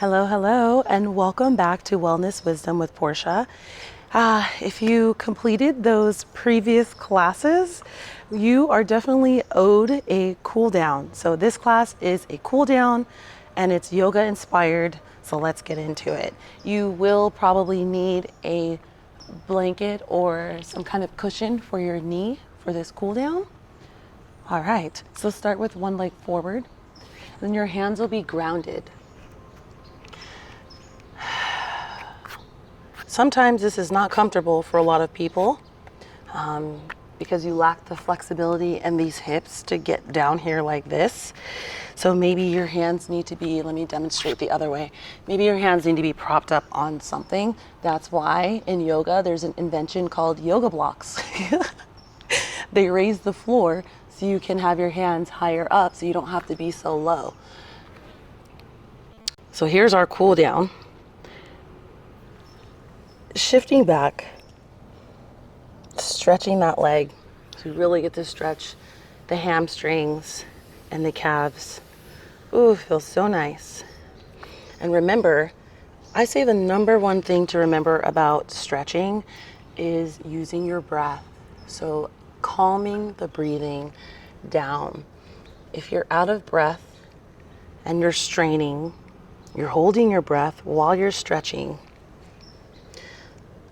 Hello, hello, and welcome back to Wellness Wisdom with Portia. If you completed those previous classes, you are definitely owed a cool down. So this class is a cool down and it's yoga inspired. So let's get into it. You will probably need a blanket or some kind of cushion for your knee for this cool down. All right, so start with one leg forward. Then your hands will be grounded. Sometimes this is not comfortable for a lot of people because you lack the flexibility in these hips to get down here like this. So maybe your hands need to be, let me demonstrate the other way. Maybe your hands need to be propped up on something. That's why in yoga, there's an invention called yoga blocks. They raise the floor so you can have your hands higher up so you don't have to be so low. So here's our cool down. Shifting back, stretching that leg to really get to stretch the hamstrings and the calves. Ooh, feels so nice. And remember, I say the number one thing to remember about stretching is using your breath. So calming the breathing down. If you're out of breath and you're straining, you're holding your breath while you're stretching,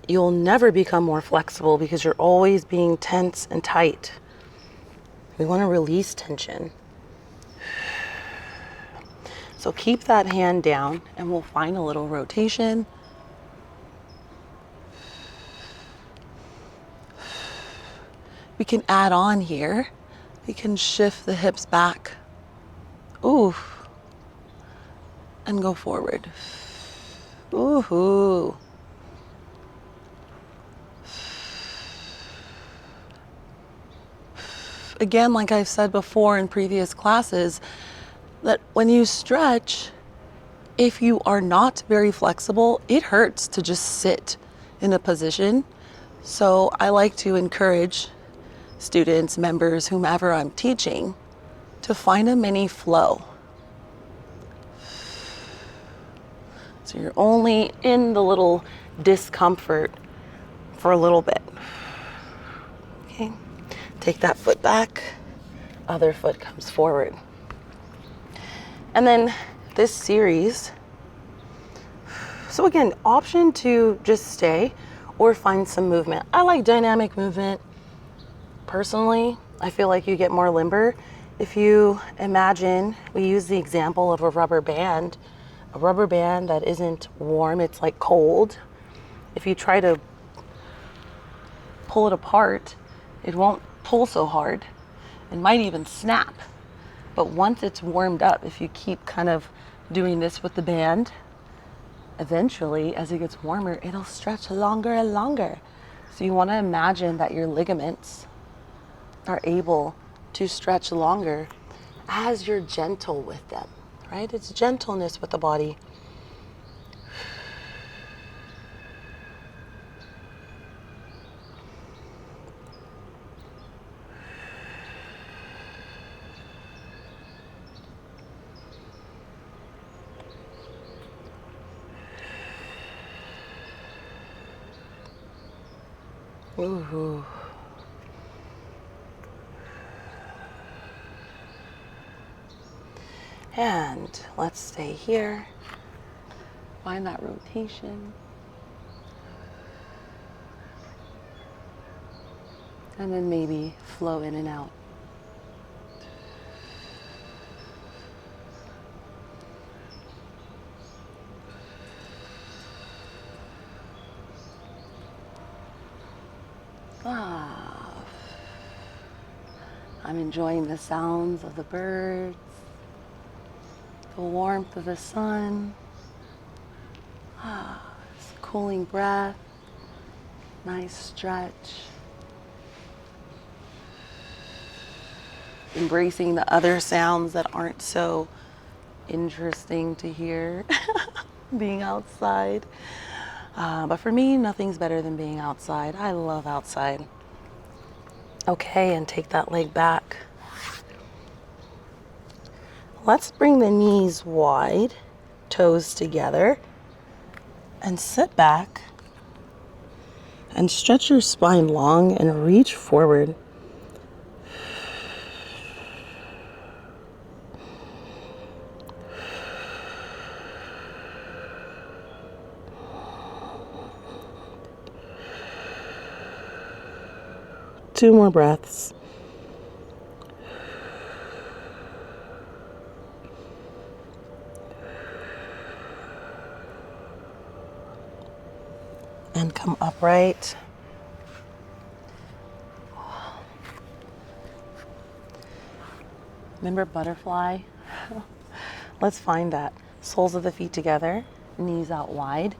you'll never become more flexible because you're always being tense and tight. We want to release tension. So keep that hand down and we'll find a little rotation. We can add on here. We can shift the hips back. Ooh. And go forward. Ooh. Again, like I've said before in previous classes, that when you stretch, if you are not very flexible, it hurts to just sit in a position. So I like to encourage students, members, whomever I'm teaching, to find a mini flow. So you're only in the little discomfort for a little bit. Okay. Take that foot back, other foot comes forward. And then this series, so again, option to just stay or find some movement. I like dynamic movement. Personally, I feel like you get more limber. If you imagine, we use the example of a rubber band that isn't warm, it's like cold. If you try to pull it apart, it won't pull so hard. It might even snap. But once it's warmed up, if you keep kind of doing this with the band, eventually as it gets warmer, it'll stretch longer and longer. So you want to imagine that your ligaments are able to stretch longer as you're gentle with them, right? It's gentleness with the body. Ooh. And let's stay here. Find that rotation. And then maybe flow in and out. I'm enjoying the sounds of the birds, the warmth of the sun, this cooling breath, nice stretch. Embracing the other sounds that aren't so interesting to hear, being outside. But for me, nothing's better than being outside. I love outside. Okay, and take that leg back. Let's bring the knees wide toes together and sit back and stretch your spine long and reach forward. Two more breaths. And come upright. Remember butterfly? Let's find that. Soles of the feet together, knees out wide.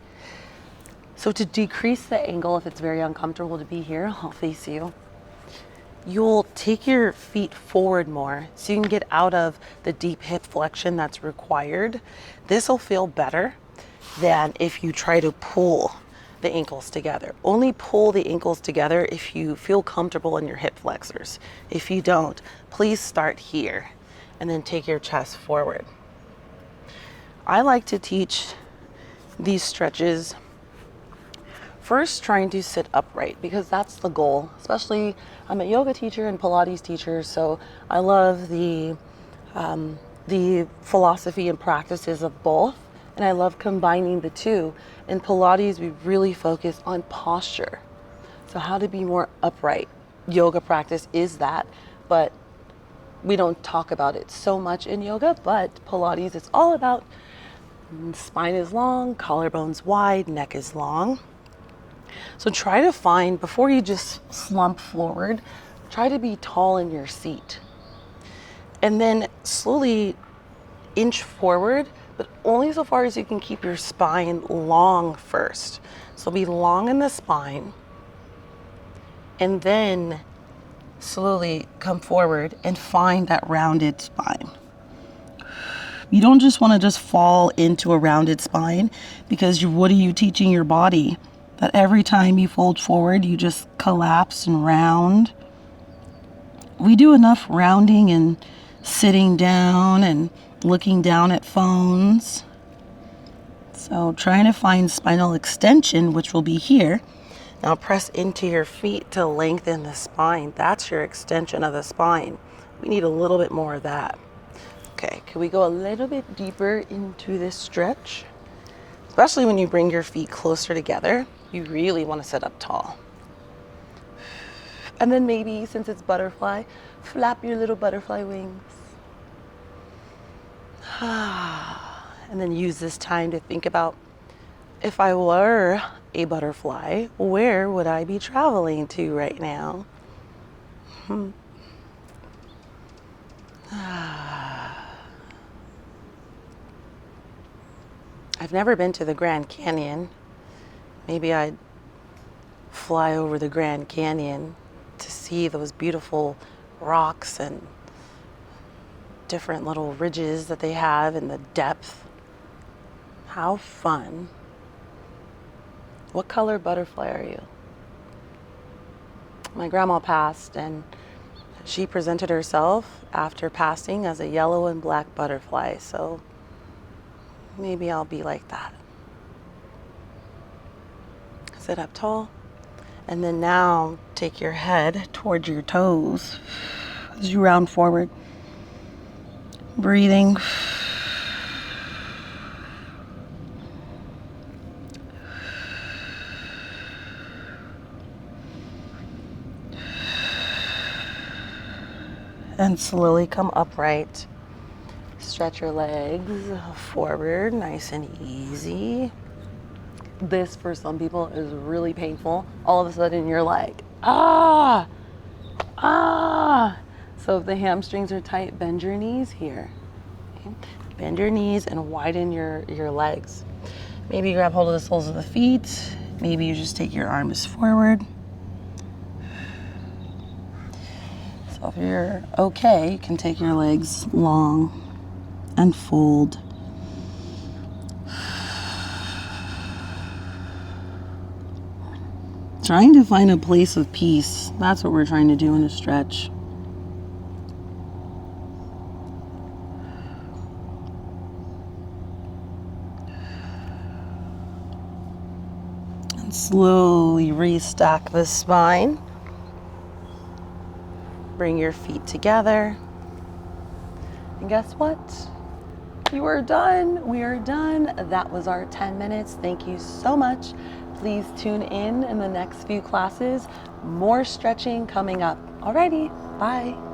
So to decrease the angle, if it's very uncomfortable to be here, I'll face you. You'll take your feet forward more so you can get out of the deep hip flexion that's required. This will feel better than if you try to pull the ankles together. Only pull the ankles together if you feel comfortable in your hip flexors. If you don't, please start here and then take your chest forward. I like to teach these stretches first trying to sit upright because that's the goal. Especially, I'm a yoga teacher and Pilates teacher, so I love the philosophy and practices of both, and I love combining the two. In Pilates, we really focus on posture, so how to be more upright. Yoga practice is that, but we don't talk about it so much in yoga. But Pilates, it's all about spine is long, collarbones wide, neck is long. So try to find, before you just slump forward, try to be tall in your seat. And then slowly inch forward, but only so far as you can keep your spine long first. So be long in the spine, and then slowly come forward and find that rounded spine. You don't just want to just fall into a rounded spine, because what are you teaching your body? That every time you fold forward, you just collapse and round. We do enough rounding and sitting down and looking down at phones. So trying to find spinal extension, which will be here. Now press into your feet to lengthen the spine. That's your extension of the spine. We need a little bit more of that. Okay, can we go a little bit deeper into this stretch? Especially when you bring your feet closer together, you really want to sit up tall. And then maybe, since it's butterfly, flap your little butterfly wings. And then use this time to think about, if I were a butterfly, where would I be traveling to right now? I've never been to the Grand Canyon. Maybe I'd fly over the Grand Canyon to see those beautiful rocks and different little ridges that they have in the depth. How fun. What color butterfly are you? My grandma passed, and she presented herself after passing as a yellow and black butterfly, so maybe I'll be like that. Sit up tall, and then now take your head towards your toes as you round forward. Breathing. And slowly come upright. Stretch your legs forward, nice and easy. This, for some people, is really painful. All of a sudden, you're like, ah. So if the hamstrings are tight, bend your knees here. Okay? Bend your knees and widen your legs. Maybe grab hold of the soles of the feet. Maybe you just take your arms forward. So if you're okay, you can take your legs long and fold. Trying to find a place of peace. That's what we're trying to do in a stretch. Slowly restack the spine. Bring your feet together. And guess what? You are done. We are done. That was our 10 minutes. Thank you so much. Please tune in the next few classes. More stretching coming up. Alrighty, bye.